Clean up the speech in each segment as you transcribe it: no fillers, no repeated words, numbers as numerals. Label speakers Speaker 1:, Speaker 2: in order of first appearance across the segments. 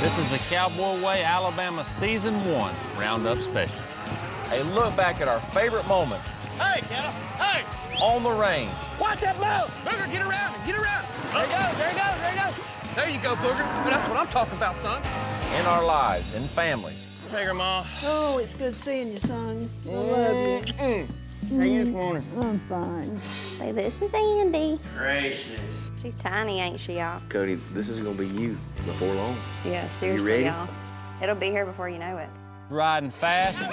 Speaker 1: This is the Cowboy Way Alabama Season 1 Roundup Special.
Speaker 2: A look back at our favorite moments
Speaker 3: Hey, Kettle, hey!
Speaker 2: on the range.
Speaker 3: Watch that blow! Booger, get around it, get around it. There you go, there you go, there you go. There you go, Booger. That's what I'm talking about, son.
Speaker 2: In our lives, in families.
Speaker 3: Hey, Grandma.
Speaker 4: Oh, it's good seeing you, son. I love you.
Speaker 3: How you this morning?
Speaker 4: I'm fine.
Speaker 5: Say, this is Andy.
Speaker 3: Gracious.
Speaker 5: She's tiny, ain't she, y'all?
Speaker 6: Cody, this is gonna be you before long.
Speaker 5: Yeah, seriously,
Speaker 6: ready?
Speaker 5: y'all. It'll be here before you know it.
Speaker 1: Riding fast,
Speaker 3: Yeah,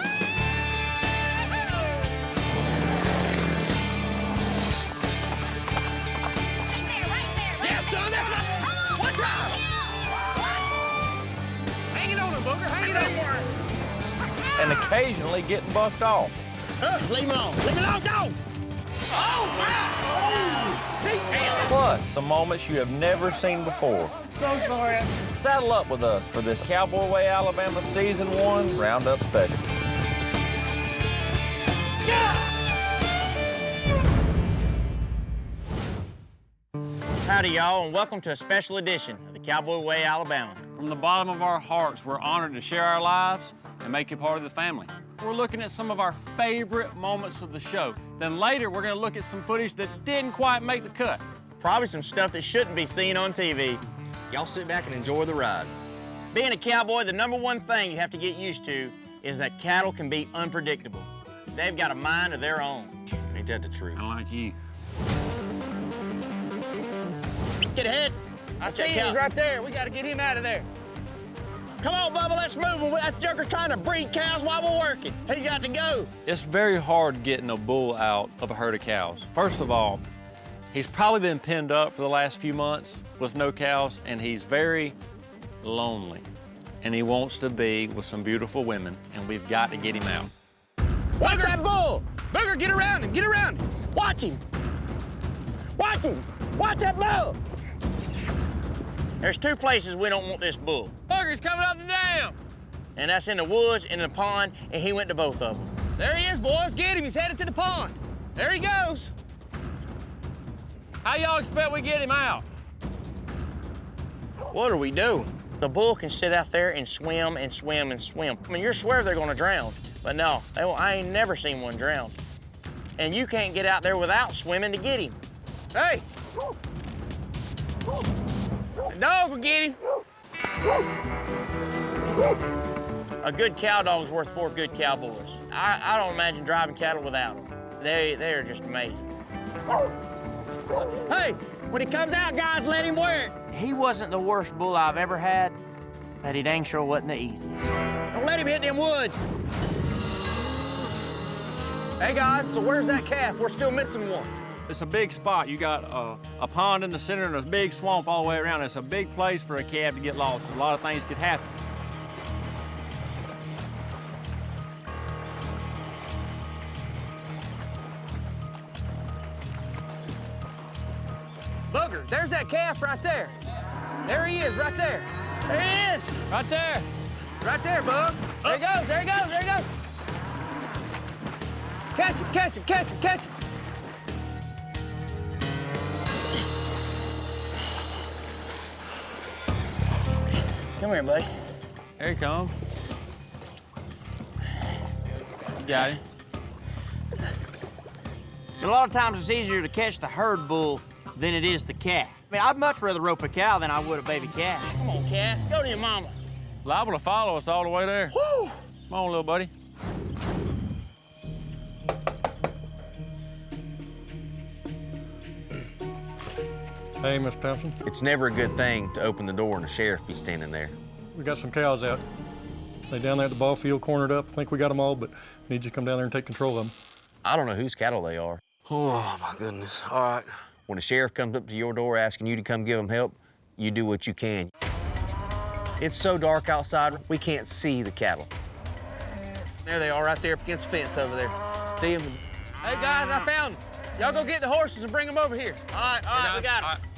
Speaker 3: son, that's right. Watch out! Hang it on him, Booger, hang it on.
Speaker 2: And occasionally getting bucked off.
Speaker 3: Leave him alone. Leave him alone, go! Oh, wow! See, Andy.
Speaker 2: Plus, some moments you have never seen before.
Speaker 3: So sorry.
Speaker 2: Saddle up with us for this Cowboy Way Alabama Season 1 Roundup Special.
Speaker 7: Howdy, y'all, and welcome to a special edition of the Cowboy Way, Alabama.
Speaker 1: from the bottom of our hearts, we're honored to share our lives and make you part of the family. We're looking at some of our favorite moments of the show. Then later, we're gonna look at some footage that didn't quite make the cut.
Speaker 7: Probably some stuff that shouldn't be seen on TV.
Speaker 3: Y'all sit back and enjoy the ride.
Speaker 7: Being a cowboy, the #1 thing you have to get used to is that cattle can be unpredictable. They've got a mind of their own.
Speaker 3: Ain't that the truth?
Speaker 1: I like you.
Speaker 7: Get ahead. I see him right there. We gotta get him out of there. Come on, Bubba, let's move him. That joker's trying to breed cows while we're working. He's got to go.
Speaker 1: It's very hard getting a bull out of a herd of cows. First of all, he's probably been pinned up for the last few months with no cows, and he's very lonely. And he wants to be with some beautiful women, and we've got to get him out.
Speaker 7: Watch that bull.
Speaker 3: Booger, get around him, get around him.
Speaker 7: Watch him. Watch him. Watch that bull. There's 2 places we don't want this bull.
Speaker 3: Booger's coming up the dam.
Speaker 7: And that's in the woods and in the pond, and he went to both of them.
Speaker 3: There he is, boys. Get him. He's headed to the pond. There he goes.
Speaker 1: How y'all expect we get him out?
Speaker 3: What are we doing?
Speaker 7: The bull can sit out there and swim and swim and swim. I mean, you're swear they're gonna drown, but no, I ain't never seen one drown. And you can't get out there without swimming to get him.
Speaker 3: Hey. The dog will get him.
Speaker 7: A good cow dog's worth 4 good cowboys. I don't imagine driving cattle without them. They're just amazing. Hey, when he comes out, guys, let him wear it. He wasn't the worst bull I've ever had, but he dang sure wasn't the easiest. Don't let him hit them woods.
Speaker 3: Hey, guys, so where's that calf? We're still missing one.
Speaker 1: It's a big spot. You got a pond in the center and a big swamp all the way around. It's a big place for a calf to get lost. A lot of things could happen.
Speaker 3: Booger, there's that calf right there. There he is, right there.
Speaker 7: There he is.
Speaker 1: Right there.
Speaker 3: Right there, Bug. There he goes, there he goes, there he goes. Catch him, catch him, catch him, catch him.
Speaker 7: Come here, buddy.
Speaker 1: Here he comes. You got him.
Speaker 7: A lot of times it's easier to catch the herd bull than it is the calf. I mean, I'd much rather rope a cow than I would a baby calf. Come on, calf. Go to your mama.
Speaker 1: Liable to follow us all the way there.
Speaker 7: Woo!
Speaker 1: Come on, little buddy.
Speaker 8: Hey, Mr. Thompson.
Speaker 3: It's never a good thing to open the door and the sheriff be standing there.
Speaker 8: We got some cows out. They down there at the ball field, cornered up. I think we got them all, but need you to come down there and take control of them.
Speaker 3: I don't know whose cattle they are.
Speaker 6: Oh, my goodness. All right.
Speaker 3: When the sheriff comes up to your door asking you to come give him help, you do what you can. It's so dark outside, we can't see the cattle. There they are, right there up against the fence over there. See them? Hey, guys, I found them. Y'all go get the horses and bring them over here.
Speaker 7: All right, we got him.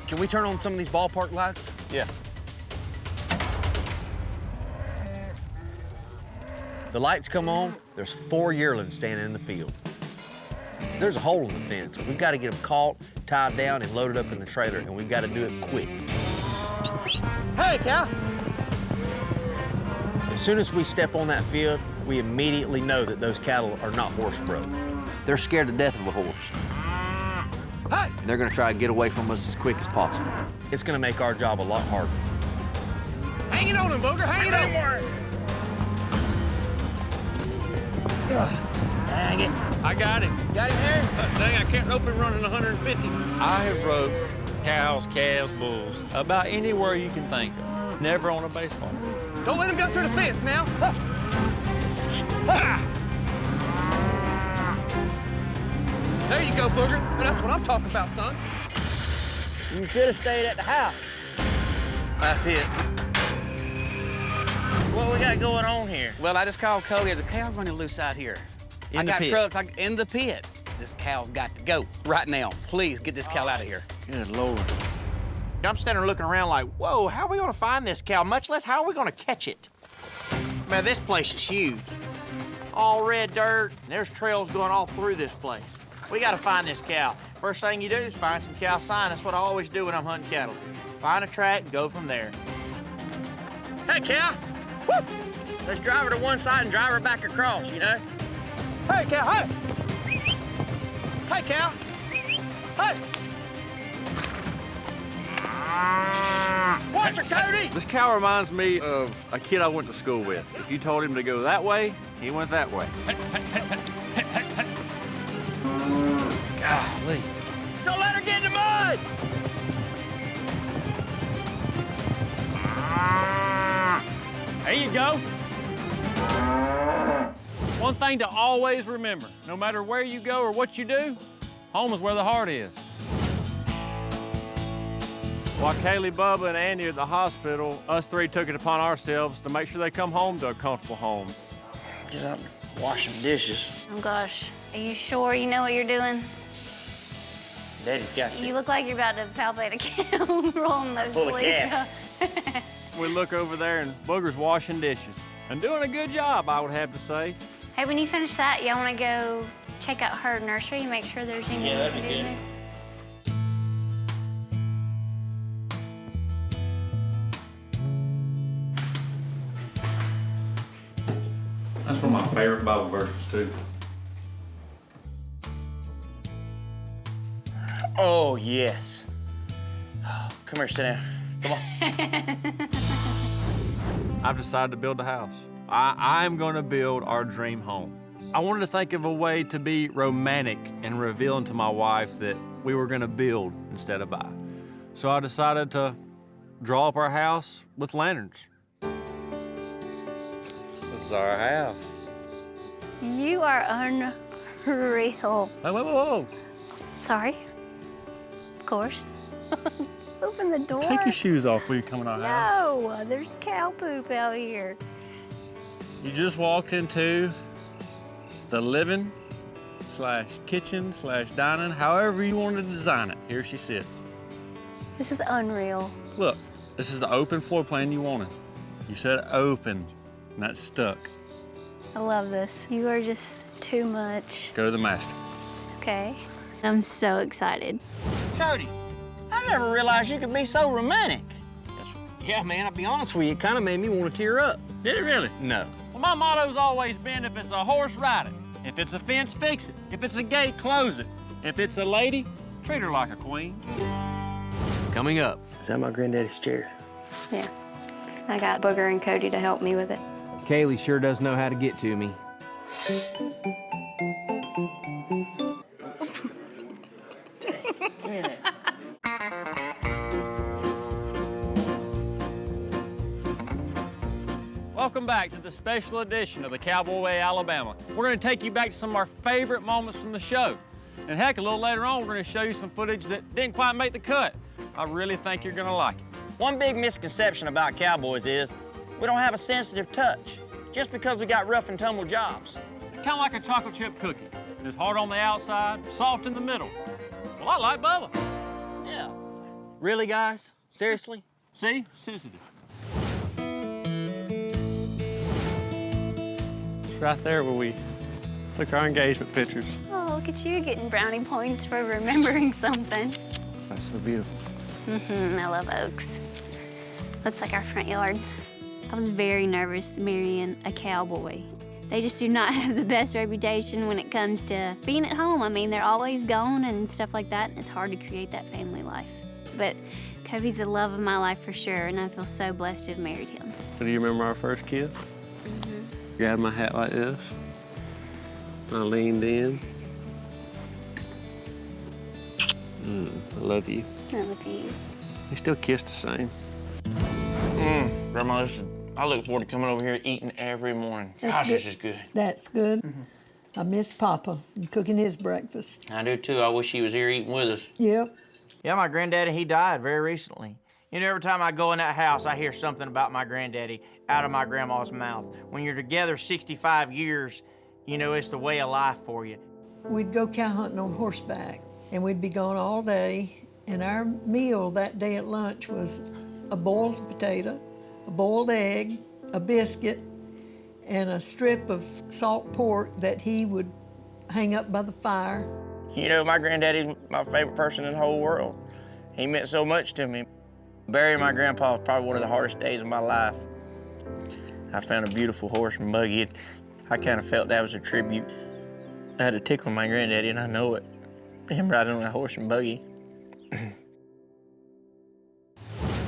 Speaker 3: Can we turn on some of these ballpark lights?
Speaker 2: Yeah.
Speaker 3: The lights come on, there's 4 yearlings standing in the field. There's a hole in the fence. We've got to get them caught, tied down, and loaded up in the trailer, and we've got to do it quick.
Speaker 7: Hey, cow.
Speaker 3: As soon as we step on that field, we immediately know that those cattle are not horse broke.
Speaker 6: They're scared to death of a horse.
Speaker 3: Hey!
Speaker 6: And they're gonna try to get away from us as quick as possible.
Speaker 3: It's gonna make our job a lot harder. Hang it on him, Booger, hang it on!
Speaker 7: Dang it.
Speaker 1: I got him.
Speaker 7: Got him there?
Speaker 1: Dang, I can't open running 150. I have rode cows, calves, bulls, about anywhere you can think of. Never on a baseball field.
Speaker 3: Don't let him go through the fence now. There you go, Booger. That's what I'm talking about, son.
Speaker 7: You should have stayed at the house.
Speaker 3: That's it.
Speaker 7: What we got going on here?
Speaker 9: Well, I just called Cody. There's a cow running loose out here.
Speaker 1: In
Speaker 9: I
Speaker 1: the
Speaker 9: got
Speaker 1: pit.
Speaker 9: trucks in the pit. This cow's got to go right now. Please get this cow out of here.
Speaker 7: Good Lord. I'm standing there looking around like, whoa, how are we gonna find this cow? Much less, how are we gonna catch it? Man, this place is huge. All red dirt, and there's trails going all through this place. We gotta find this cow. First thing you do is find some cow sign. That's what I always do when I'm hunting cattle. Find a track and go from there. Hey, cow! Woo! Let's drive her to one side and drive her back across, you know? Hey, cow, hey! Hey, cow! Hey! Watch her, Cody!
Speaker 1: This cow reminds me of a kid I went to school with. If you told him to go that way, he went that way. Golly.
Speaker 7: Don't let her get in the mud!
Speaker 1: There you go. One thing to always remember, no matter where you go or what you do, home is where the heart is. While Kaylee, Bubba, and Andy are at the hospital, us three took it upon ourselves to make sure they come home to a comfortable home.
Speaker 7: Just out washing dishes.
Speaker 10: Oh gosh, are you sure you know what you're doing?
Speaker 7: Daddy's got
Speaker 10: You look like you're about to palpate a cow rolling those
Speaker 7: Full of
Speaker 10: sleeves
Speaker 7: gas.
Speaker 10: up.
Speaker 1: We look over there and Booger's washing dishes. And doing a good job, I would have to say.
Speaker 10: Hey, when you finish that, y'all want to go check out her nursery and make sure there's anything
Speaker 7: Yeah,
Speaker 10: we can
Speaker 7: that'd be
Speaker 10: do there?
Speaker 1: That's one of my favorite Bible verses, too.
Speaker 7: Oh, yes. Oh, come here, sit down. Come on.
Speaker 1: I've decided to build a house. I'm going to build our dream home. I wanted to think of a way to be romantic and revealing to my wife that we were going to build instead of buy. So I decided to draw up our house with lanterns. This is our house.
Speaker 10: You are unreal.
Speaker 1: Whoa, whoa, whoa.
Speaker 10: Sorry. Of course. Open the door.
Speaker 1: Take your shoes off before you come in our house.
Speaker 10: No, there's cow poop out here.
Speaker 1: You just walked into the living / kitchen / dining, however you want to design it. Here she sits.
Speaker 10: This is unreal.
Speaker 1: Look, this is the open floor plan you wanted. You said open, and that's stuck.
Speaker 10: I love this. You are just too much.
Speaker 1: Go to the master.
Speaker 10: Okay. I'm so excited.
Speaker 7: Cody, I never realized you could be so romantic.
Speaker 3: Yeah, man, I'll be honest with you, it kind of made me want to tear up.
Speaker 1: Did it really?
Speaker 3: No.
Speaker 1: Well, my motto's always been, if it's a horse, ride it. If it's a fence, fix it. If it's a gate, close it. If it's a lady, treat her like a queen.
Speaker 6: Coming up.
Speaker 7: Is that my granddaddy's chair?
Speaker 5: Yeah. I got Booger and Cody to help me with it.
Speaker 3: Kaylee sure does know how to get to me.
Speaker 1: Welcome back to the special edition of the Cowboy Way, Alabama. We're going to take you back to some of our favorite moments from the show. And heck, a little later on, we're going to show you some footage that didn't quite make the cut. I really think you're going to like it.
Speaker 7: One big misconception about cowboys is we don't have a sensitive touch just because we got rough and tumble jobs.
Speaker 1: Kind of like a chocolate chip cookie. It's hard on the outside, soft in the middle. Well, I like Bubba.
Speaker 7: Yeah.
Speaker 3: Really, guys? Seriously?
Speaker 1: See? Sensitive. It's right there where we took our engagement pictures.
Speaker 10: Oh, look at you getting brownie points for remembering something.
Speaker 1: That's so beautiful.
Speaker 10: I love oaks. Looks like our front yard. I was very nervous marrying a cowboy. They just do not have the best reputation when it comes to being at home. I mean, they're always gone and stuff like that. It's hard to create that family life. But Kobe's the love of my life for sure, and I feel so blessed to have married him.
Speaker 11: Do you remember our first kiss? Grabbed my hat like this. I leaned in. I love you.
Speaker 10: I love you.
Speaker 11: We still kiss the same.
Speaker 7: Grandma, I look forward to coming over here eating every morning. Gosh, this is good.
Speaker 4: That's good. I miss Papa and cooking his breakfast.
Speaker 7: I do too. I wish he was here eating with us.
Speaker 4: Yep.
Speaker 2: Yeah, my granddaddy, he died very recently. You know, every time I go in that house, I hear something about my granddaddy out of my grandma's mouth. When you're together 65 years, you know, it's the way of life for you.
Speaker 4: We'd go cow hunting on horseback, and we'd be gone all day. And our meal that day at lunch was a boiled potato, a boiled egg, a biscuit, and a strip of salt pork that he would hang up by the fire.
Speaker 2: You know, my granddaddy's my favorite person in the whole world. He meant so much to me. Burying my grandpa was probably one of the hardest days of my life. I found a beautiful horse and buggy. I kind of felt that was a tribute. I had to tickle my granddaddy, and I know it. Him riding on a horse and buggy.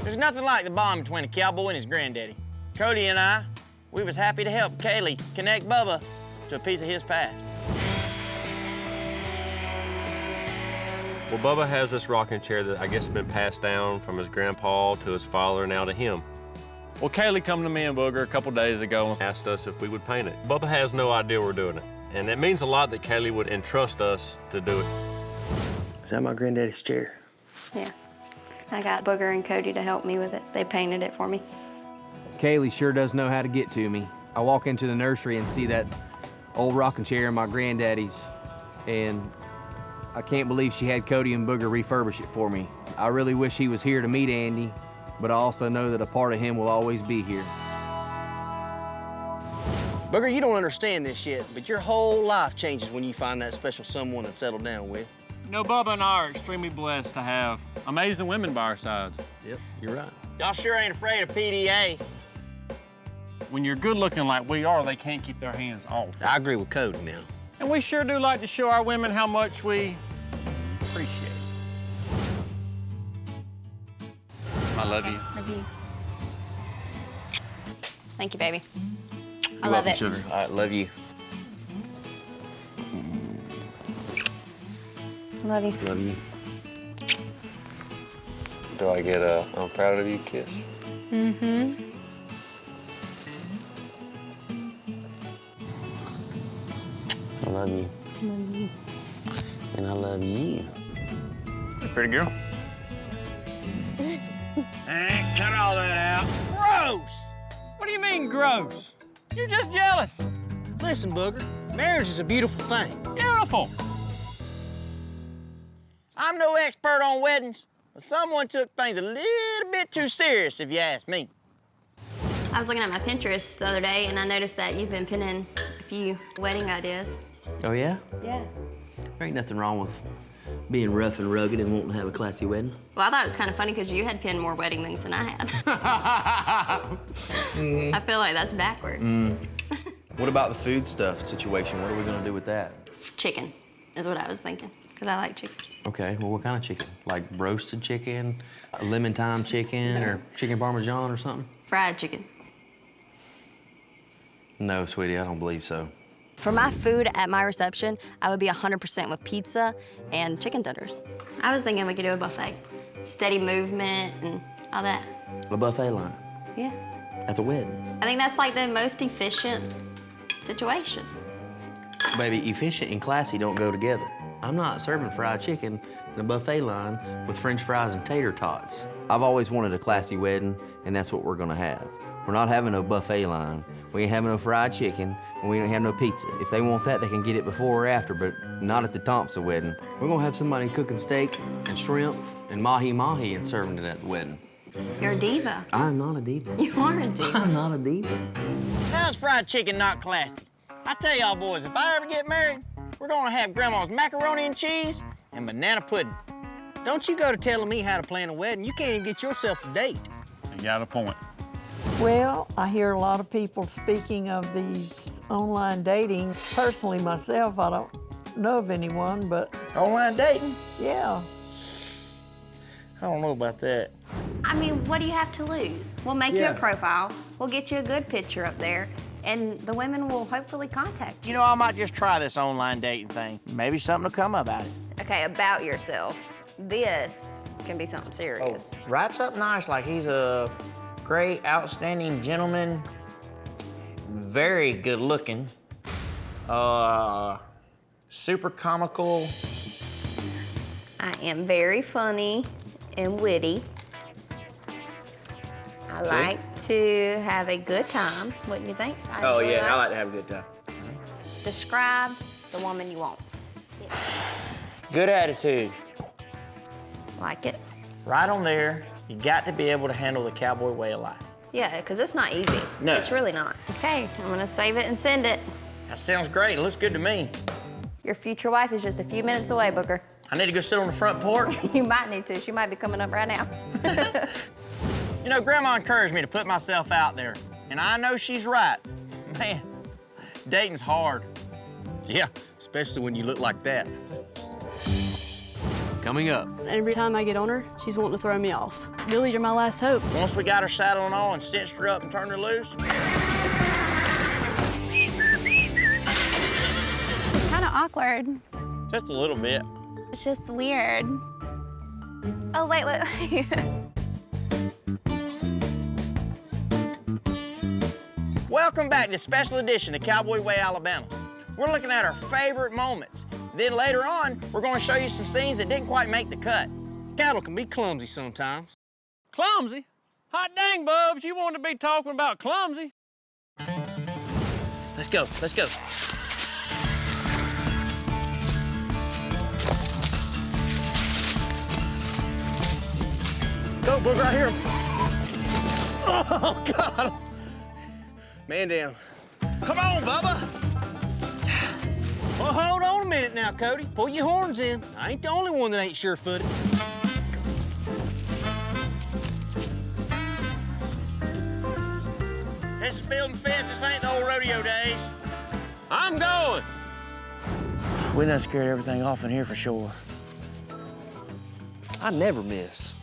Speaker 2: There's nothing like the bond between a cowboy and his granddaddy. Cody and I, we was happy to help Kaylee connect Bubba to a piece of his past.
Speaker 11: Well, Bubba has this rocking chair that I guess has been passed down from his grandpa to his father and now to him.
Speaker 1: Well, Kaylee come to me and Booger a couple days ago and
Speaker 11: Asked us if we would paint it. Bubba has no idea we're doing it. And it means a lot that Kaylee would entrust us to do it.
Speaker 9: Is that my granddaddy's chair?
Speaker 5: Yeah. I got Booger and Cody to help me with it. They painted it for me.
Speaker 3: Kaylee sure does know how to get to me. I walk into the nursery and see that old rocking chair in my granddaddy's, and I can't believe she had Cody and Booger refurbish it for me. I really wish he was here to meet Andy, but I also know that a part of him will always be here. Booger, you don't understand this yet, but your whole life changes when you find that special someone to settle down with.
Speaker 1: you know, Bubba and I are extremely blessed to have amazing women by our sides.
Speaker 3: Yep, you're right.
Speaker 2: Y'all sure ain't afraid of PDA.
Speaker 1: When you're good looking like we are, they can't keep their hands off.
Speaker 3: I agree with Cody now.
Speaker 1: And we sure do like to show our women how much we appreciate.
Speaker 9: I love you.
Speaker 10: Love you. Thank you, baby. I
Speaker 3: You're
Speaker 10: love
Speaker 3: welcome,
Speaker 10: it.
Speaker 3: sugar. I love you.
Speaker 10: Love you.
Speaker 11: Love you. Do I get a I'm proud of you kiss?
Speaker 10: Mm-hmm.
Speaker 3: I love you.
Speaker 10: Love you.
Speaker 3: And I love you.
Speaker 1: Pretty girl.
Speaker 2: Cut all that out. Gross!
Speaker 1: What do you mean, gross? You're just jealous.
Speaker 3: Listen, Booger, marriage is a beautiful thing.
Speaker 1: Beautiful.
Speaker 2: I'm no expert on weddings, but someone took things a little bit too serious, if you ask me.
Speaker 5: I was looking at my Pinterest the other day, and I noticed that you've been pinning a few wedding ideas.
Speaker 3: Oh, yeah?
Speaker 5: Yeah.
Speaker 3: There ain't nothing wrong with being rough and rugged and wanting to have a classy wedding.
Speaker 5: Well, I thought it was kind of funny because you had pinned more wedding things than I had. I feel like that's backwards.
Speaker 3: What about the food stuff situation? What are we gonna do with that?
Speaker 5: Chicken is what I was thinking, because I like chicken.
Speaker 3: Okay, well, what kind of chicken? Like roasted chicken, lemon thyme chicken, or chicken parmesan or something?
Speaker 5: Fried chicken.
Speaker 3: No, sweetie, I don't believe so.
Speaker 12: For my food at my reception, I would be 100% with pizza and chicken tenders.
Speaker 5: I was thinking we could do a buffet. Steady movement and all that.
Speaker 3: A buffet line
Speaker 5: Yeah.
Speaker 3: at the wedding.
Speaker 5: I think that's like the most efficient situation.
Speaker 3: Baby, efficient and classy don't go together. I'm not serving fried chicken in a buffet line with French fries and tater tots. I've always wanted a classy wedding, and that's what we're gonna have. We're not having no buffet line. We ain't having no fried chicken, and we don't have no pizza. If they want that, they can get it before or after, but not at the Thompson wedding. We're gonna have somebody cooking steak and shrimp and mahi-mahi and serving it at the wedding.
Speaker 5: You're a diva.
Speaker 3: I'm not a diva.
Speaker 5: You are a diva.
Speaker 3: I'm not a diva.
Speaker 2: How's fried chicken not classy? I tell y'all boys, if I ever get married, we're gonna have Grandma's macaroni and cheese and banana pudding.
Speaker 3: Don't you go to telling me how to plan a wedding. You can't even get yourself a date.
Speaker 1: You got a point.
Speaker 4: Well, I hear a lot of people speaking of these online dating. Personally, myself, I don't know of anyone, but...
Speaker 2: Online dating?
Speaker 4: Yeah.
Speaker 2: I don't know about that.
Speaker 5: I mean, what do you have to lose? We'll make you
Speaker 2: Yeah.
Speaker 5: a profile. We'll get you a good picture up there, and the women will hopefully contact you.
Speaker 2: You know, I might just try this online dating thing. Maybe something will come about it.
Speaker 5: Okay, about yourself. This can be something serious.
Speaker 2: Writes up nice, like he's a great, outstanding gentleman, very good looking, super comical.
Speaker 5: I am very funny and witty. I like to have a good time, wouldn't you think? I enjoy that.
Speaker 2: I like to have a good time.
Speaker 5: Describe the woman you want.
Speaker 2: Good attitude.
Speaker 5: Like it?
Speaker 2: Right on there, you got to be able to handle the cowboy way of life.
Speaker 5: Yeah, because it's not easy.
Speaker 2: No.
Speaker 5: It's really not. Okay, I'm gonna save it and send it.
Speaker 2: That sounds great, it looks good to me.
Speaker 5: Your future wife is just a few minutes away, Booker.
Speaker 2: I need to go sit on the front porch.
Speaker 5: You might need to. She might be coming up right now.
Speaker 2: You know, Grandma encouraged me to put myself out there, and I know she's right. Man, dating's hard.
Speaker 3: Yeah, especially when you look like that.
Speaker 6: Coming up.
Speaker 13: Every time I get on her, she's wanting to throw me off. Really, you're my last hope.
Speaker 2: Once we got her saddled and all and cinched her up and turned her loose,
Speaker 14: Kind of awkward.
Speaker 2: just a little bit.
Speaker 14: It's just weird. Oh, wait.
Speaker 2: Welcome back to Special Edition of Cowboy Way, Alabama. We're looking at our favorite moments. Then later on, we're going to show you some scenes that didn't quite make the cut.
Speaker 3: Cattle can be clumsy sometimes.
Speaker 1: Clumsy? Hot dang, Bubs, you want to be talking about clumsy?
Speaker 2: Let's go, let's go. Go, Booger, I hear him.
Speaker 3: Oh, God. Man down.
Speaker 2: Come on, Bubba.
Speaker 3: Well, hold on a minute now, Cody. Pull your horns in. I ain't the only one that ain't sure-footed.
Speaker 2: This is building fence. This ain't the old rodeo days.
Speaker 1: I'm going.
Speaker 2: We done scared everything off in here for sure.
Speaker 6: I never miss.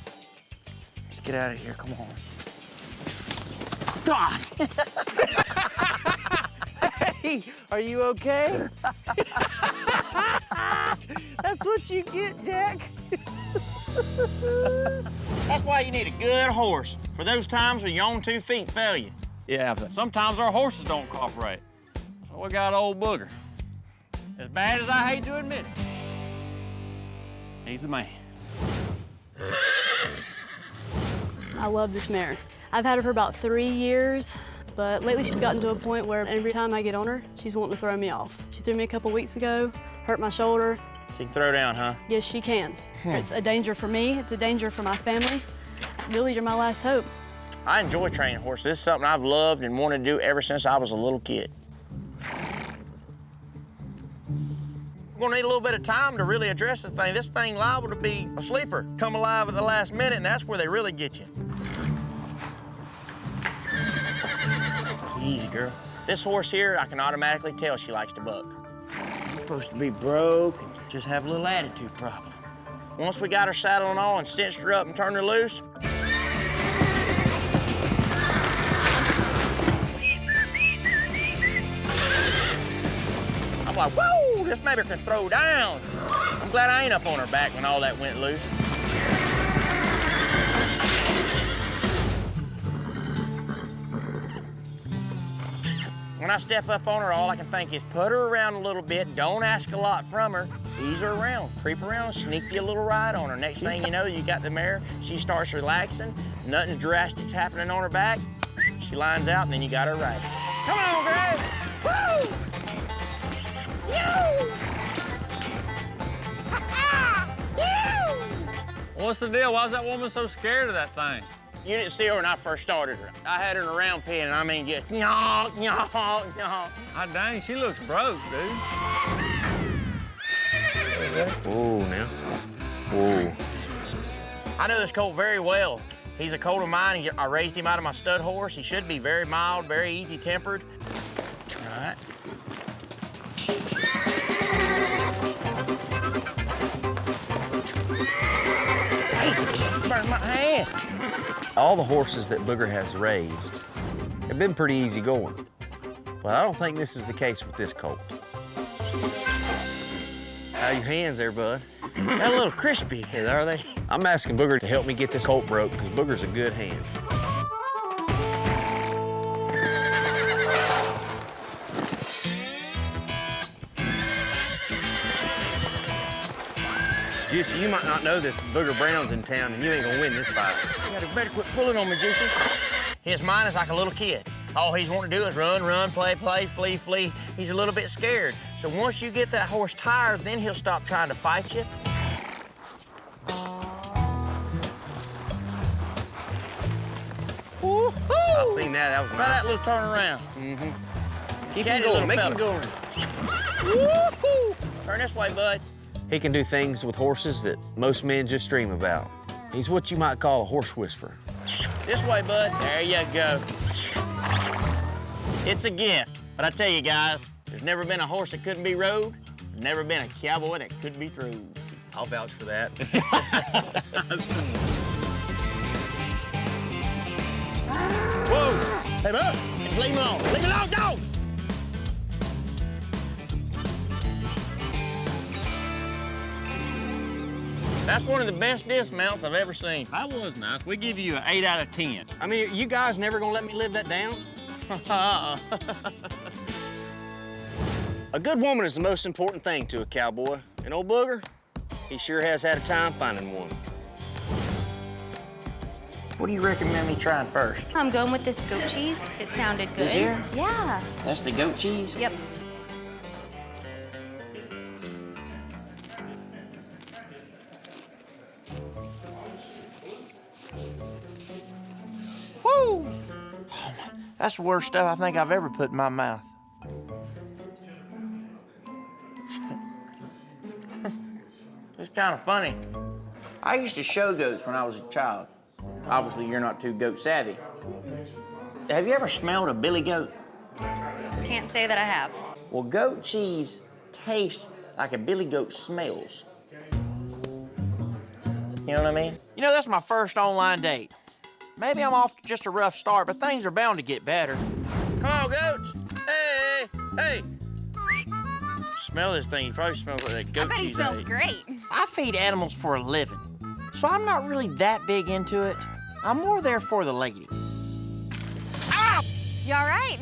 Speaker 2: Let's get out of here, come on. God!
Speaker 3: Hey, are you okay? That's what you get, Jack.
Speaker 2: That's why you need a good horse for those times when your own 2 feet fail you.
Speaker 1: Yeah, but sometimes our horses don't cooperate. So we got old Booger. As bad as I hate to admit it, he's the man.
Speaker 13: I love this mare. I've had her for about 3 years, but lately she's gotten to a point where every time I get on her, she's wanting to throw me off. She threw me a couple weeks ago, hurt my shoulder.
Speaker 2: She can throw down, huh?
Speaker 13: Yes, she can. It's a danger for me. It's a danger for my family. Really, you're my last hope.
Speaker 2: I enjoy training horses. This is something I've loved and wanted to do ever since I was a little kid. We're gonna need a little bit of time to really address this thing. This thing liable to be a sleeper. Come alive at the last minute, and that's where they really get you. Easy, girl. This horse here, I can automatically tell she likes to buck. She's supposed to be broke and just have a little attitude problem. Once we got her saddled and all and cinched her up and turned her loose, I'm like, whoa, this maybe can throw down. I'm glad I ain't up on her back when all that went loose. When I step up on her, all I can think is put her around a little bit, don't ask a lot from her, ease her around, creep around, sneak you a little ride on her. Next thing you know, you got the mare, she starts relaxing, nothing drastic's happening on her back, she lines out, and then you got her riding. Come on, Greg! Woo!
Speaker 1: What's the deal? Why is that woman so scared of that thing?
Speaker 2: You didn't see her when I first started her. I had her in a round pen, and I mean just nyah, nyah, nyah.
Speaker 1: Ah, dang, she looks broke, dude.
Speaker 3: Oh, now. Oh.
Speaker 2: I know this colt very well. He's a colt of mine. I raised him out of my stud horse. He should be very mild, very easy-tempered. All right. Hey, burn my hand.
Speaker 3: All the horses that Booger has raised have been pretty easy going. But I don't think this is the case with this colt. How are your hands there, bud?
Speaker 2: They're a little crispy.
Speaker 3: Yeah, are they? I'm asking Booger to help me get this colt broke because Booger's a good hand. Juicy, you might not know this, but Booger Brown's in town and you ain't gonna win this fight.
Speaker 2: You better quit pulling on me, Juicy. His mind is like a little kid. All he's wanting to do is run, run, play, play, flee, flee. He's a little bit scared. So once you get that horse tired, then he'll stop trying to fight you.
Speaker 3: I seen that. That was nice.
Speaker 2: That little turn around.
Speaker 3: Mm-hmm. Keep him going. Make him going.
Speaker 2: Turn this way, bud.
Speaker 3: He can do things with horses that most men just dream about. He's what you might call a horse whisperer.
Speaker 2: This way, bud. There you go. It's a gift. But I tell you guys, there's never been a horse that couldn't be rode. There's never been a cowboy that couldn't be throwed.
Speaker 3: I'll vouch for that.
Speaker 2: Whoa! Hey, bud, let's leave him alone. Leave him alone, dog! That's one of the best dismounts I've ever seen.
Speaker 1: That was nice. We give you an 8 out of 10.
Speaker 3: I mean, you guys never gonna let me live that down? A good woman is the most important thing to a cowboy. And old Booger, he sure has had a time finding one.
Speaker 2: What do you recommend me trying first?
Speaker 14: I'm going with this goat cheese. It sounded good.
Speaker 2: This here?
Speaker 14: Yeah.
Speaker 2: That's the goat cheese?
Speaker 14: Yep.
Speaker 2: Woo! Oh, my. That's the worst stuff I think I've ever put in my mouth. It's kind of funny. I used to show goats when I was a child. Obviously, you're not too goat savvy. Have you ever smelled a billy goat?
Speaker 14: Can't say that I have.
Speaker 2: Well, goat cheese tastes like a billy goat smells. You know what I mean? You know, that's my first online date. Maybe I'm off to just a rough start, but things are bound to get better. Come on, goats. Hey, hey. Smell this thing. You probably smell like that goat cheese.
Speaker 14: I bet he smells great.
Speaker 2: I feed animals for a living, so I'm not really that big into it. I'm more there for the lady.
Speaker 14: Ah! You all right?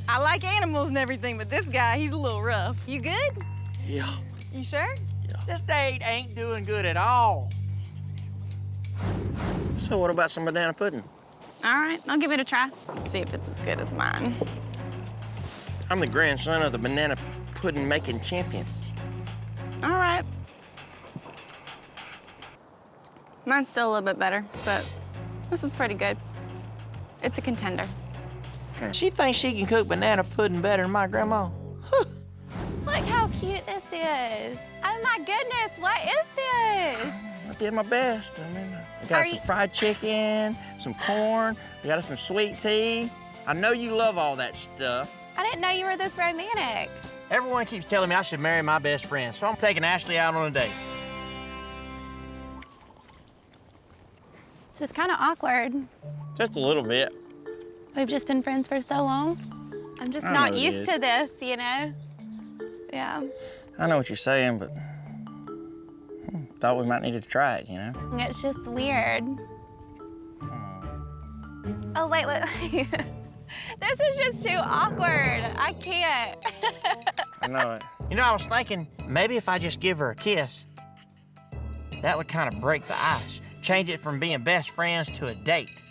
Speaker 14: I like animals and everything, but this guy, he's a little rough. You good?
Speaker 2: Yeah.
Speaker 14: You sure?
Speaker 2: Yeah. This date ain't doing good at all. So what about some banana pudding?
Speaker 14: All right, I'll give it a try. Let's see if it's as good as mine.
Speaker 2: I'm the grandson of the banana pudding making champion.
Speaker 14: All right. Mine's still a little bit better, but this is pretty good. It's a contender.
Speaker 2: She thinks she can cook banana pudding better than my grandma.
Speaker 14: Look how cute this is. Oh my goodness, what is this?
Speaker 2: I did my best. I mean, I got some fried chicken, some corn, we got some sweet tea. I know you love all that stuff.
Speaker 14: I didn't know you were this romantic.
Speaker 2: Everyone keeps telling me I should marry my best friend, so I'm taking Ashley out on a date.
Speaker 14: This is kind of awkward.
Speaker 2: Just a little bit.
Speaker 14: We've just been friends for so long. I'm just not used to this, you know? Yeah.
Speaker 2: I know what you're saying, but thought we might need to try it, you know?
Speaker 14: It's just weird. Oh, wait. This is just too awkward. I can't.
Speaker 2: I know it. You know, I was thinking maybe if I just give her a kiss, that would kind of break the ice. Change it from being best friends to a date.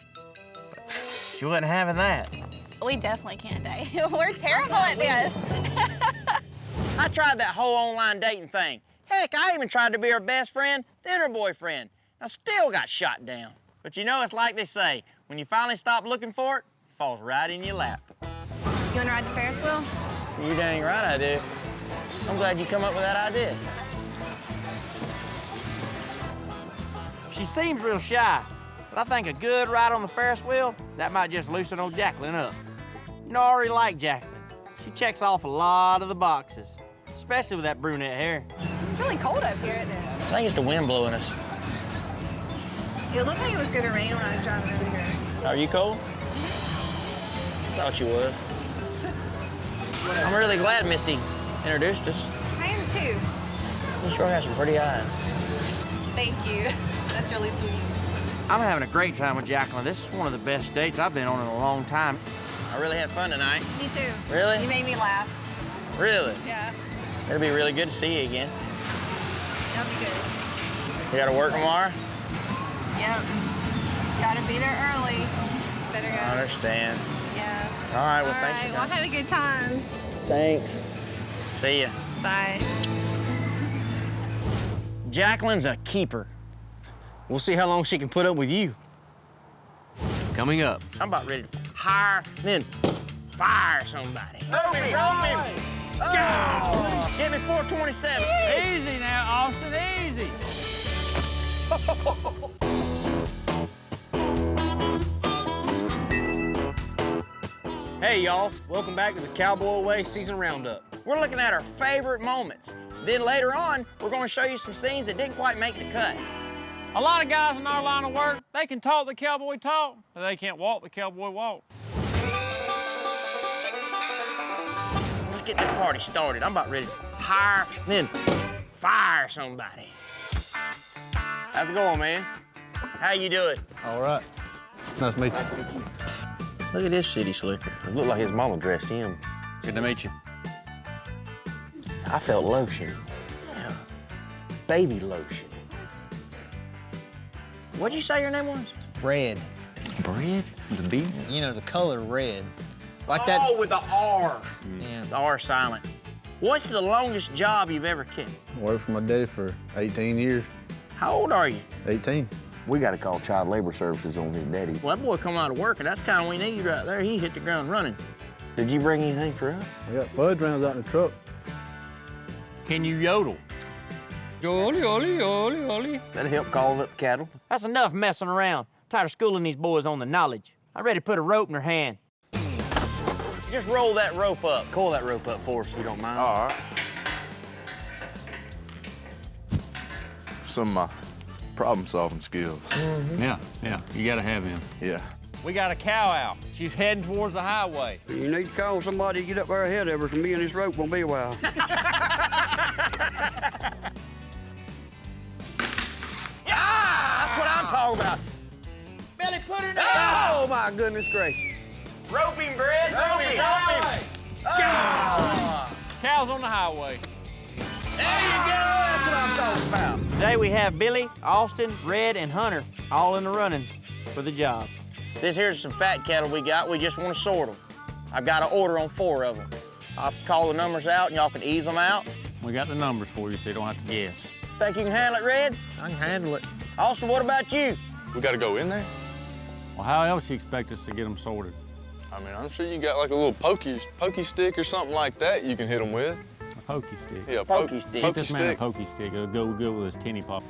Speaker 2: But she wasn't having that.
Speaker 14: We definitely can't date. We're terrible at this.
Speaker 2: I tried that whole online dating thing. Heck, I even tried to be her best friend, then her boyfriend. I still got shot down. But you know, it's like they say, when you finally stop looking for it, it falls right in your lap.
Speaker 14: You wanna ride the Ferris wheel?
Speaker 2: You dang right I do. I'm glad you come up with that idea. She seems real shy,
Speaker 7: But I think a good ride on the Ferris wheel, that might just loosen old Jacqueline up. You know, I already like Jacqueline. She checks off a lot of the boxes, especially with that brunette hair.
Speaker 14: It's really cold up here, isn't it?
Speaker 2: I think it's the wind blowing us.
Speaker 14: It looked like it was gonna rain when I was driving over here.
Speaker 2: Are you cold? Thought you was. I'm really glad Misty introduced us.
Speaker 14: I am too.
Speaker 2: You sure have some pretty eyes.
Speaker 14: Thank you. That's really sweet.
Speaker 7: I'm having a great time with Jacqueline. This is one of the best dates I've been on in a long time.
Speaker 2: I really had fun tonight.
Speaker 14: Me too.
Speaker 2: Really?
Speaker 14: You made me laugh.
Speaker 2: Really?
Speaker 14: Yeah.
Speaker 2: It'll be really good to see you again.
Speaker 14: That'll be good.
Speaker 2: You gotta work tomorrow?
Speaker 14: Yep. Gotta be there early. Better go.
Speaker 2: I understand.
Speaker 14: Yeah.
Speaker 2: All right, well,
Speaker 14: All
Speaker 2: thanks
Speaker 14: right,
Speaker 2: for
Speaker 14: well, I
Speaker 2: coming.
Speaker 14: had a good time.
Speaker 2: Thanks. See ya.
Speaker 14: Bye.
Speaker 2: Jacqueline's a keeper.
Speaker 3: We'll see how long she can put up with you.
Speaker 6: Coming up.
Speaker 2: I'm about ready to hire, then fire somebody. Rope him! Oh! Give me 427.
Speaker 1: Easy now, Austin, easy.
Speaker 3: Hey, y'all. Welcome back to the Cowboy Way Season Roundup.
Speaker 2: We're looking at our favorite moments. Then later on, we're going to show you some scenes that didn't quite make the cut.
Speaker 1: A lot of guys in our line of work, they can talk the cowboy talk, but they can't walk the cowboy walk.
Speaker 2: Let's get this party started. I'm about ready to hire, then fire somebody.
Speaker 3: How's it going, man?
Speaker 2: How you doing?
Speaker 8: All right. Nice to meet you.
Speaker 2: Look at this city slicker.
Speaker 3: It looked like his mama dressed him.
Speaker 1: Good to meet you.
Speaker 3: I felt lotion. Yeah. Baby lotion.
Speaker 2: What'd you say your name was?
Speaker 9: Red.
Speaker 2: Bread? The beef?
Speaker 9: You know, the color red.
Speaker 2: Like that? Oh, with the R.
Speaker 9: Yeah.
Speaker 2: The R silent. What's the longest job you've ever kicked?
Speaker 15: Worked for my daddy for 18 years.
Speaker 2: How old are you?
Speaker 15: 18.
Speaker 3: We got to call Child Labor Services on his daddy.
Speaker 2: Well, that boy come out of work, and that's the kind we need right there. He hit the ground running.
Speaker 3: Did you bring anything for us?
Speaker 15: I got fudge rounds out in the truck.
Speaker 1: Can you yodel? Yoli, yoli, yoli, yoli.
Speaker 3: That'll help calling up the cattle.
Speaker 7: That's enough messing around. Tired of schooling these boys on the knowledge. I'm ready to put a rope in their hand.
Speaker 2: Just roll that rope up.
Speaker 3: Coil that rope up for us if you don't mind.
Speaker 7: All right.
Speaker 15: Some of my problem-solving skills.
Speaker 1: Yeah, you gotta have him.
Speaker 15: Yeah.
Speaker 1: We got a cow out. She's heading towards the highway.
Speaker 16: You need to call somebody to get up there ahead of her, so me and this rope won't be a while.
Speaker 2: That's what I'm talking about.
Speaker 7: Billy, put her
Speaker 3: Oh, my goodness gracious.
Speaker 2: Rope him, Brad. Rope him.
Speaker 1: Cow's on the highway.
Speaker 2: There you go. That's what I'm talking about.
Speaker 7: Today we have Billy, Austin, Red, and Hunter all in the runnings for the job.
Speaker 2: This here's some fat cattle we got. We just want to sort them. I've got an order on 4 of them. I'll have to call the numbers out, and y'all can ease them out.
Speaker 1: We got the numbers for you, so you don't have to guess.
Speaker 2: Think you can handle it, Red?
Speaker 1: I can handle it.
Speaker 2: Austin, what about you?
Speaker 15: We got to go in there?
Speaker 1: Well, how else you expect us to get them sorted?
Speaker 15: I mean, I'm sure you got like a little pokey stick or something like that you can hit them with.
Speaker 1: A pokey stick.
Speaker 15: Yeah,
Speaker 2: Pokey stick.
Speaker 1: Get
Speaker 15: Pokey
Speaker 1: this man a
Speaker 15: stick.
Speaker 1: pokey stick. It'll go good with his tinny pop.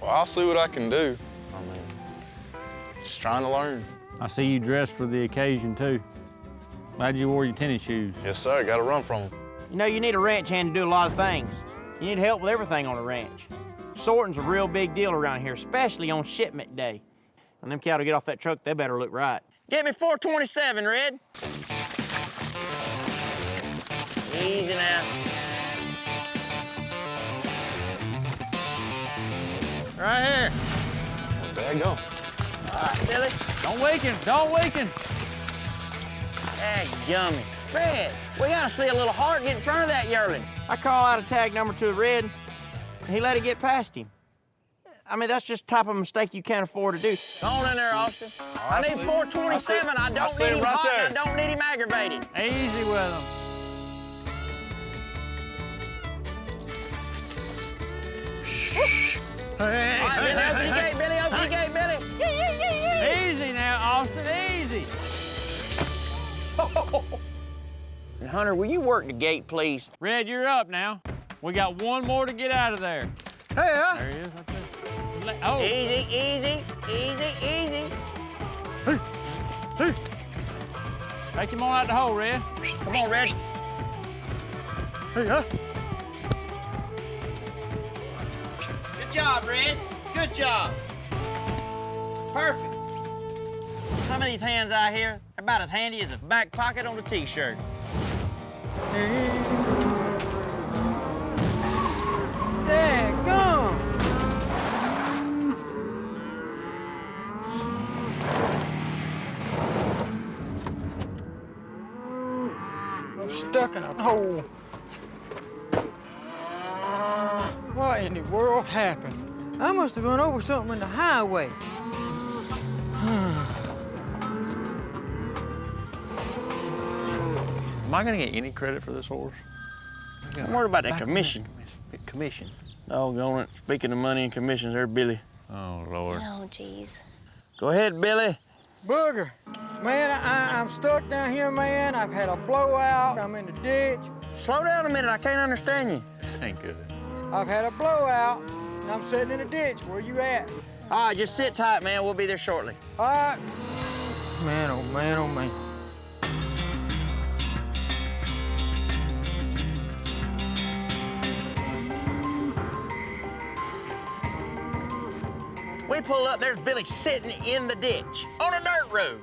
Speaker 15: Well, I'll see what I can do. I mean, just trying to learn.
Speaker 1: I see you dressed for the occasion, too. Glad you wore your tennis shoes.
Speaker 15: Yes, sir. Got to run from them.
Speaker 7: You know, you need a ranch hand to do a lot of things. You need help with everything on a ranch. Sorting's a real big deal around here, especially on shipment day. When them cattle get off that truck, they better look right.
Speaker 2: Get me 427, Red. Easy now.
Speaker 1: Right here.
Speaker 15: Daggone.
Speaker 2: All right, Billy.
Speaker 1: Don't weaken. Don't weaken.
Speaker 2: Gummy. Red, we gotta see a little heart get in front of that yearling.
Speaker 7: I call out a tag number to Red, and he let it get past him. I mean, that's just the type of mistake you can't afford to do.
Speaker 2: Go on in there, Austin. I need 427. I don't need him hot, and I don't need him aggravated.
Speaker 1: Easy with him.
Speaker 2: All right, Billy, open the gate, Billy, open the gate, Billy.
Speaker 1: Easy now, Austin, easy.
Speaker 2: And Hunter, will you work the gate, please?
Speaker 1: Red, you're up now. We got one more to get out of there.
Speaker 15: Hey,
Speaker 1: There he is, right there. Oh.
Speaker 2: Easy, easy, easy, easy. Take him on out the hole, Red. Come on, Red.
Speaker 8: Hey, huh?
Speaker 2: Good job, Red. Good job. Perfect. Some of these hands out here are about as handy as a back pocket on a t-shirt.
Speaker 17: Daggone! I'm stuck in a hole. What in the world happened? I must have run over something in the highway.
Speaker 1: Am I gonna get any credit for this horse?
Speaker 2: I'm worried about that commission.
Speaker 1: Commission?
Speaker 2: Doggone it. Speaking of money and commissions, there's Billy.
Speaker 1: Oh, Lord.
Speaker 10: Oh, jeez.
Speaker 2: Go ahead, Billy.
Speaker 17: Booger, man, I'm stuck down here, man. I've had a blowout. I'm in the ditch.
Speaker 2: Slow down a minute. I can't understand you.
Speaker 1: This ain't good.
Speaker 17: I've had a blowout, and I'm sitting in a ditch. Where you at?
Speaker 2: All right, just sit tight, man. We'll be there shortly.
Speaker 17: All right. Man, oh, man, oh, man.
Speaker 2: We pull up, there's Billy sitting in the ditch on a dirt road.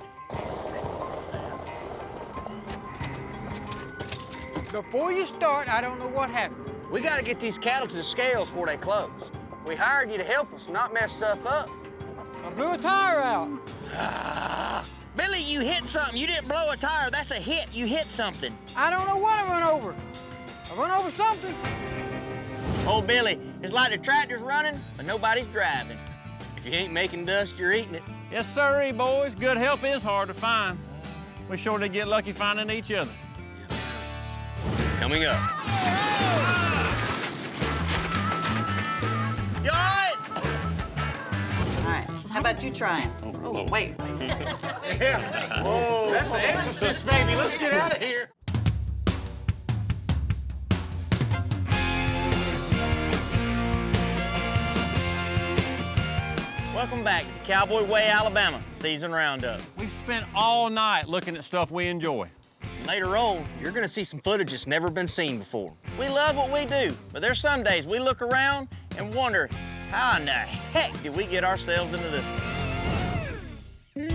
Speaker 17: Before you start, I don't know what happened.
Speaker 3: We gotta get these cattle to the scales before they close. We hired you to help us, not mess stuff up.
Speaker 17: I blew a tire out.
Speaker 2: Billy, you hit something. You didn't blow a tire. That's a hit. You hit something.
Speaker 17: I don't know what I run over. I run over something.
Speaker 2: Oh, Billy, it's like the tractor's running, but nobody's driving.
Speaker 3: If you ain't making dust, you're eating it.
Speaker 1: Yes, sirree, boys. Good help is hard to find. We sure did get lucky finding each other.
Speaker 3: Coming up.
Speaker 2: You all right?
Speaker 18: All right. How about you trying? Oh, wait.
Speaker 2: Yeah. Whoa. That's an exorcist, baby. Let's get out of here. Welcome back to the Cowboy Way, Alabama season roundup.
Speaker 1: We've spent all night looking at stuff we enjoy.
Speaker 3: Later on, you're gonna see some footage that's never been seen before.
Speaker 2: We love what we do, but there's some days we look around and wonder, how in the heck did we get ourselves into this one?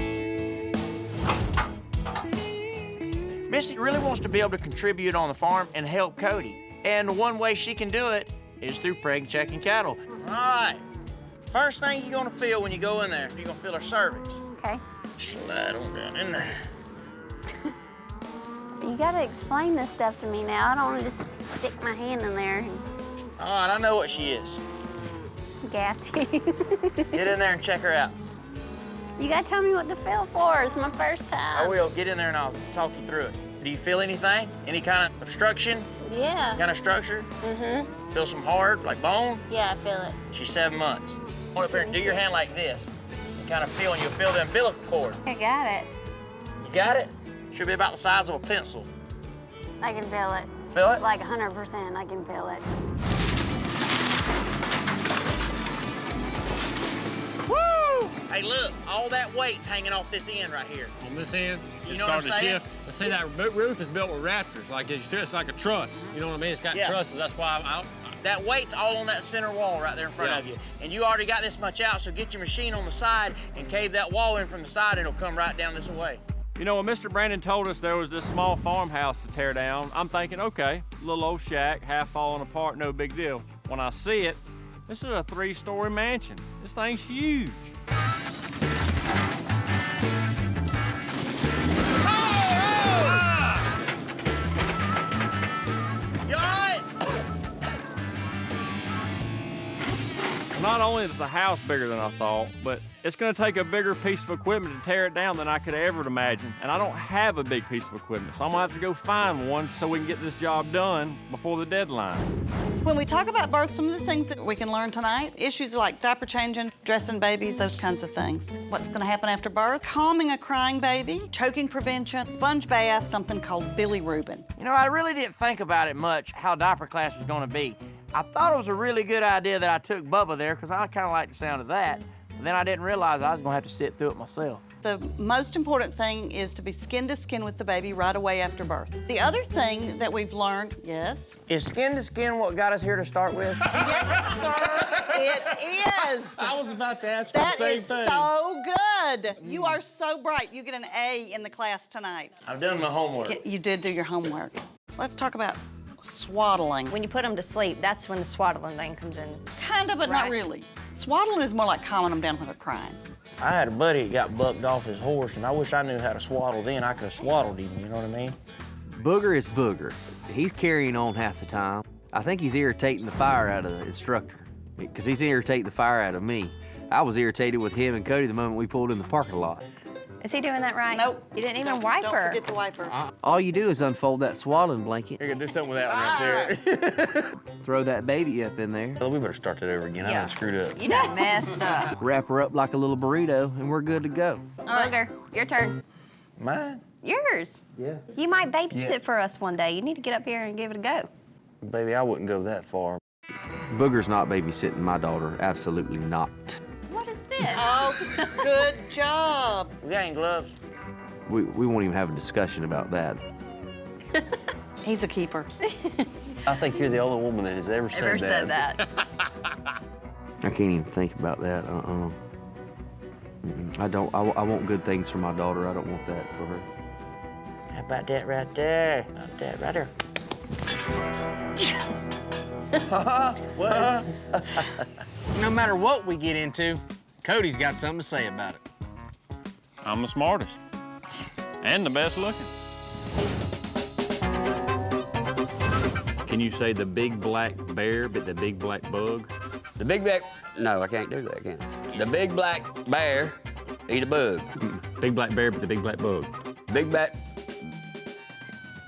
Speaker 2: Misty really wants to be able to contribute on the farm and help Cody. And one way she can do it is through preg checking cattle. All right. First thing you're gonna feel when you go in there, you're gonna feel her cervix.
Speaker 10: Okay.
Speaker 2: Slide on down in there.
Speaker 10: You gotta explain this stuff to me now. I don't want to just stick my hand in there and
Speaker 2: All right, I know what she is.
Speaker 10: gas you.
Speaker 2: Get in there and check her out.
Speaker 10: You gotta tell me what to feel for. It's my first time.
Speaker 2: I will. Get in there and I'll talk you through it. Do you feel anything? Any kind of obstruction?
Speaker 10: Yeah.
Speaker 2: Kind of structure?
Speaker 10: Mm-hmm.
Speaker 2: Feel some hard, like bone?
Speaker 10: Yeah, I feel it.
Speaker 2: She's 7 months. Hold up here and do your hand like this. And kind of feel, and you'll feel the umbilical cord.
Speaker 10: I got it.
Speaker 2: You got it? Should be about the size of a pencil.
Speaker 10: I can feel it.
Speaker 2: Feel it?
Speaker 10: Like 100%, I can feel it.
Speaker 2: Woo! Hey, look, all that weight's hanging off this end right here.
Speaker 19: On this end,
Speaker 2: You
Speaker 19: it's
Speaker 2: know what I'm
Speaker 19: starting to
Speaker 2: saying?
Speaker 19: shift. But see, that roof is built with raptors. Like you see, it's like a truss. You know what I mean? It's got
Speaker 2: Yeah.
Speaker 19: trusses. That's why
Speaker 2: That weight's all on that center wall right there in front
Speaker 19: Yeah.
Speaker 2: of you. And you already got this much out, so get your machine on the side and cave that wall in from the side, and it'll come right down this way.
Speaker 1: You know, when Mr. Brandon told us there was this small farmhouse to tear down, I'm thinking, okay, little old shack, half falling apart, no big deal. When I see it, this is a 3-story mansion. This thing's huge.
Speaker 2: You all right?
Speaker 1: Not only is the house bigger than I thought, but it's gonna take a bigger piece of equipment to tear it down than I could ever imagine. And I don't have a big piece of equipment, so I'm gonna have to go find one so we can get this job done before the deadline.
Speaker 18: When we talk about birth, some of the things that we can learn tonight, issues like diaper changing, dressing babies, those kinds of things. What's gonna happen after birth, calming a crying baby, choking prevention, sponge bath, something called bilirubin.
Speaker 2: You know, I really didn't think about it much, how diaper class was gonna be. I thought it was a really good idea that I took Bubba there, because I kind of like the sound of that. Then I didn't realize I was gonna have to sit through it myself.
Speaker 18: The most important thing is to be skin to skin with the baby right away after birth. The other thing that we've learned, yes?
Speaker 2: Is skin to skin what got us here to start with?
Speaker 18: Yes, sir, it is.
Speaker 3: I was about to ask you the same thing.
Speaker 18: So good. You are so bright. You get an A in the class tonight.
Speaker 2: I've done my homework.
Speaker 18: You did do your homework. Let's talk about swaddling.
Speaker 12: When you put them to sleep, that's when the swaddling thing comes in.
Speaker 18: Kind of, but not really. Swaddling is more like calming them down when they're crying.
Speaker 2: I had a buddy that got bucked off his horse, and I wish I knew how to swaddle then. I could have swaddled him, you know what I mean?
Speaker 3: Booger is Booger. He's carrying on half the time. I think he's irritating the fire out of the instructor because he's irritating the fire out of me. I was irritated with him and Cody the moment we pulled in the parking lot.
Speaker 12: Is he doing that right?
Speaker 18: Nope.
Speaker 12: You didn't even wipe her.
Speaker 18: Don't forget to wipe her.
Speaker 3: All you do is unfold that swaddling blanket.
Speaker 2: You're gonna do something with that one right there.
Speaker 3: Throw that baby up in there.
Speaker 2: Well, we better start that over again. I done screwed up.
Speaker 12: You done messed up.
Speaker 3: Wrap her up like a little burrito, and we're good to go.
Speaker 12: Booger, your turn.
Speaker 2: Mine?
Speaker 12: Yours.
Speaker 2: Yeah.
Speaker 12: You might babysit for us one day. You need to get up here and give it a go.
Speaker 2: Baby, I wouldn't go that far.
Speaker 3: Booger's not babysitting my daughter. Absolutely not.
Speaker 12: What is this?
Speaker 18: Oh, good job.
Speaker 2: We got any gloves?
Speaker 3: We won't even have a discussion about that.
Speaker 18: He's a keeper.
Speaker 3: I think you're the only woman that has ever said that. I can't even think about that. I don't. I want good things for my daughter. I don't want that for her.
Speaker 2: How about that right there? About that right there.
Speaker 3: What? No matter what we get into, Cody's got something to say about it.
Speaker 1: I'm the smartest and the best looking.
Speaker 11: Can you say the big black bear, but the big black bug?
Speaker 9: The big black, no, I can't do that, can I? The big black bear eat a bug.
Speaker 11: Big black bear, but the big black bug.
Speaker 9: Big black,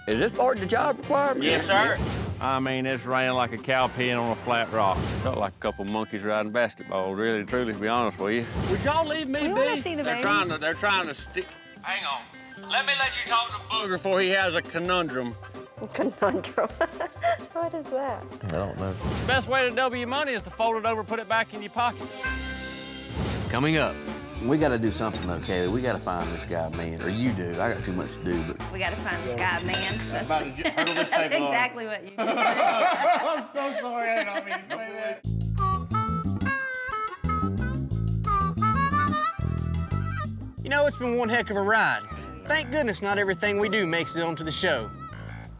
Speaker 9: is this part of the job requirement?
Speaker 2: Yes, sir.
Speaker 1: I mean, it's raining like a cow peeing on a flat rock. Felt like a couple monkeys riding basketball, really, truly, to be honest with you.
Speaker 19: Would y'all leave me be?
Speaker 1: They're trying to stick. Hang on. Let me let you talk to Booger before he has a conundrum.
Speaker 12: Conundrum. What is that?
Speaker 2: I don't know.
Speaker 1: The best way to double your money is to fold it over, put it back in your pocket.
Speaker 6: Coming up.
Speaker 3: We got to do something, though, Kaylee. We got to find this guy, man. Or you do. I got too much to do, but...
Speaker 12: We got to find this guy, man. That's
Speaker 1: this
Speaker 12: exactly what you just said.
Speaker 3: I'm so sorry. I didn't mean to say this. You know, it's been one heck of a ride. Thank goodness not everything we do makes it onto the show.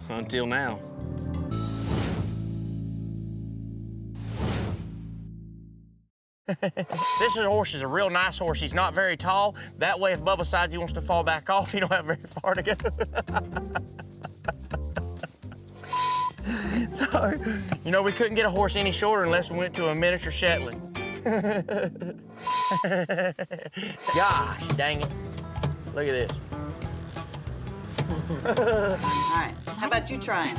Speaker 3: Until now.
Speaker 2: This horse is a real nice horse. He's not very tall. That way, if Bubba decides he wants to fall back off, he don't have very far to go. Sorry. You know, we couldn't get a horse any shorter unless we went to a miniature Shetland. Gosh, dang it. Look at this.
Speaker 18: All right. How about you trying?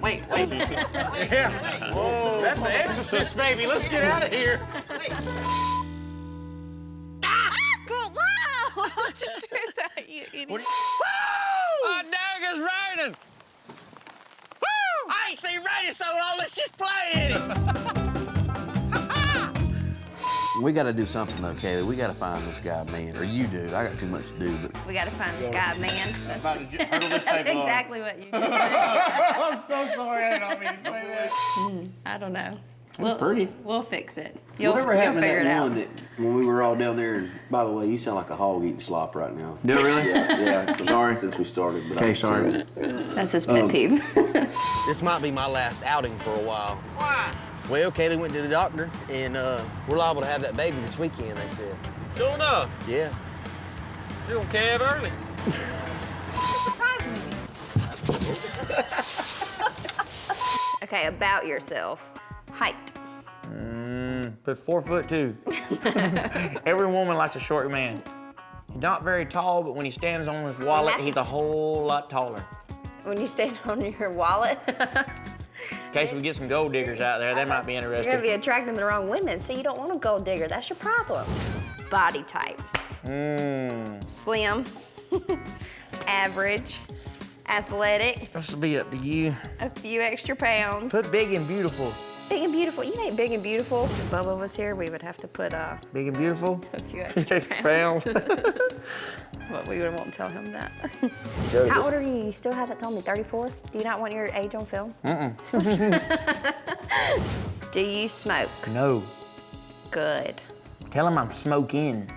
Speaker 18: Wait.
Speaker 2: Yeah. Whoa. That's an exorcist, baby. Let's get out of here.
Speaker 14: Wow! How'd you do that, you idiot?
Speaker 1: Woo! Oh, dang, it's raining! Woo!
Speaker 2: I ain't seen rain so long. Let's just play it.
Speaker 3: We got to do something, though, Kaylee. We got to find this guy, man. Or you do. I got too much to do, but...
Speaker 12: We got to find this guy, man. That's
Speaker 1: table
Speaker 12: exactly what you just said.
Speaker 3: I'm so sorry. I didn't mean to say this.
Speaker 12: I don't know.
Speaker 3: Pretty.
Speaker 12: We'll fix it. You'll
Speaker 3: Whatever happened to
Speaker 12: figure
Speaker 3: that
Speaker 12: it
Speaker 3: one
Speaker 12: out.
Speaker 3: that when we were all down there, and by the way, you sound like a hog eating slop right now.
Speaker 11: Do it really?
Speaker 3: Yeah. Sorry since we started. But
Speaker 11: Okay, sorry.
Speaker 12: That's his pet peeve.
Speaker 3: This might be my last outing for a while.
Speaker 2: Why?
Speaker 3: Well, Kaylee went to the doctor, and we're liable to have that baby this weekend, they said.
Speaker 1: Sure enough.
Speaker 3: Yeah.
Speaker 1: You don't calve early.
Speaker 12: Okay, about yourself. Height.
Speaker 2: But 4'2". Every woman likes a short man. He's not very tall, but when he stands on his wallet, he's a whole lot taller.
Speaker 12: When you stand on your wallet.
Speaker 2: In case we get some gold diggers out there, they might be
Speaker 12: You're
Speaker 2: interested.
Speaker 12: gonna be attracting the wrong women. See, you don't want a gold digger. That's your problem. Body type. Slim. Average. Athletic.
Speaker 2: This will be up to you.
Speaker 12: A few extra pounds.
Speaker 2: Put big and beautiful.
Speaker 12: Big and Beautiful. You ain't Big and Beautiful. If Bubba was here, we would have to put
Speaker 2: Big and Beautiful?
Speaker 12: a few extra pounds. But we won't tell him that. How old are you? You still haven't told me. 34? Do you not want your age on film? Do you smoke?
Speaker 2: No.
Speaker 12: Good.
Speaker 2: Tell him I'm smoking.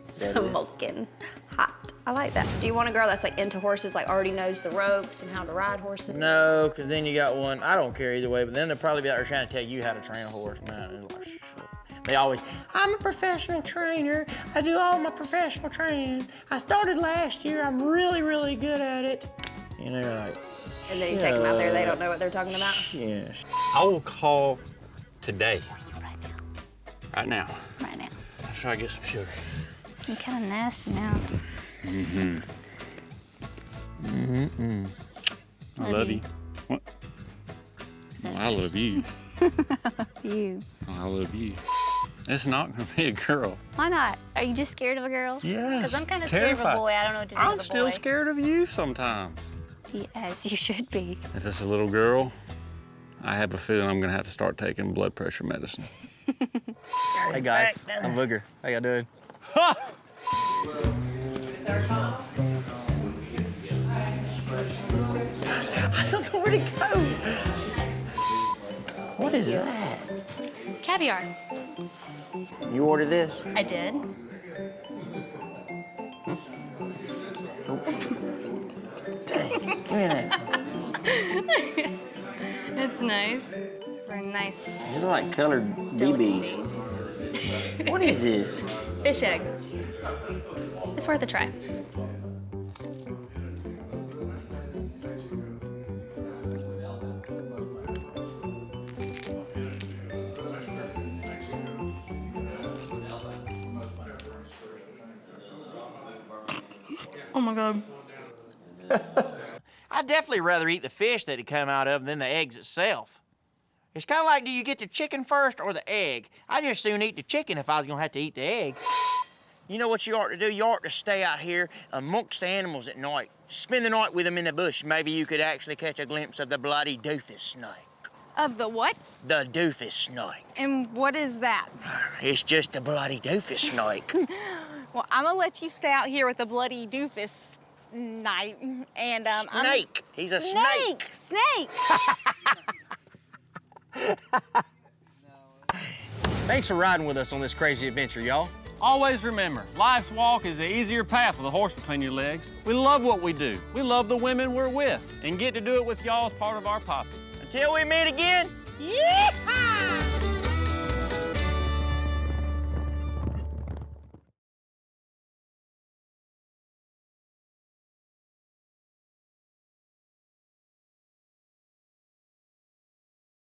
Speaker 12: Smoking. Hot. I like that. Do you want a girl that's like into horses, like already knows the ropes and how to ride horses?
Speaker 2: No, because then you got one, I don't care either way, but then they'll probably be out there trying to tell you how to train a horse. Man, it's like, shit. They always, I'm a professional trainer. I do all my professional training. I started last year. I'm really, really good at it. And they're like,
Speaker 12: And then you take them out there, they don't know what they're talking about?
Speaker 2: yes.
Speaker 11: I will call today. Right now.
Speaker 10: Right now.
Speaker 11: I'll try to get some sugar.
Speaker 10: You're kind of nasty now.
Speaker 11: Mm-hmm. Mm-hmm. I love you. What? I love you.
Speaker 10: You.
Speaker 1: I love you. It's not gonna be a girl.
Speaker 10: Why not? Are you just scared of a girl?
Speaker 1: Yes.
Speaker 10: Because I'm kind of scared of a boy. I don't know what to do
Speaker 1: I'm
Speaker 10: with a boy.
Speaker 1: still scared of you sometimes.
Speaker 10: As you should be.
Speaker 1: If it's a little girl, I have a feeling I'm gonna have to start taking blood pressure medicine.
Speaker 3: Hey guys, I'm Booger. How y'all doing?
Speaker 2: I don't know where to go. What is that?
Speaker 10: Caviar.
Speaker 2: You ordered this?
Speaker 10: I did.
Speaker 2: Dang, give me that.
Speaker 10: It's nice. Very nice.
Speaker 2: These are like colored BBs. What is this?
Speaker 10: Fish eggs. It's worth a try.
Speaker 14: Oh my God.
Speaker 7: I'd definitely rather eat the fish that it come out of than the eggs itself. It's kind of like, do you get the chicken first or the egg? I'd just soon eat the chicken if I was gonna have to eat the egg. You know what you ought to do? You ought to stay out here amongst the animals at night. Spend the night with them in the bush. Maybe you could actually catch a glimpse of the bloody doofus snake.
Speaker 14: Of the what?
Speaker 7: The doofus snake.
Speaker 14: And what is that?
Speaker 7: It's just a bloody doofus snake.
Speaker 14: Well, I'm gonna let you stay out here with the bloody doofus night. And
Speaker 7: Snake. He's a snake.
Speaker 14: Snake.
Speaker 3: Thanks for riding with us on this crazy adventure, y'all.
Speaker 1: Always remember, life's walk is the easier path with a horse between your legs. We love what we do. We love the women we're with, and get to do it with y'all as part of our posse.
Speaker 7: Until we meet again, yeehaw!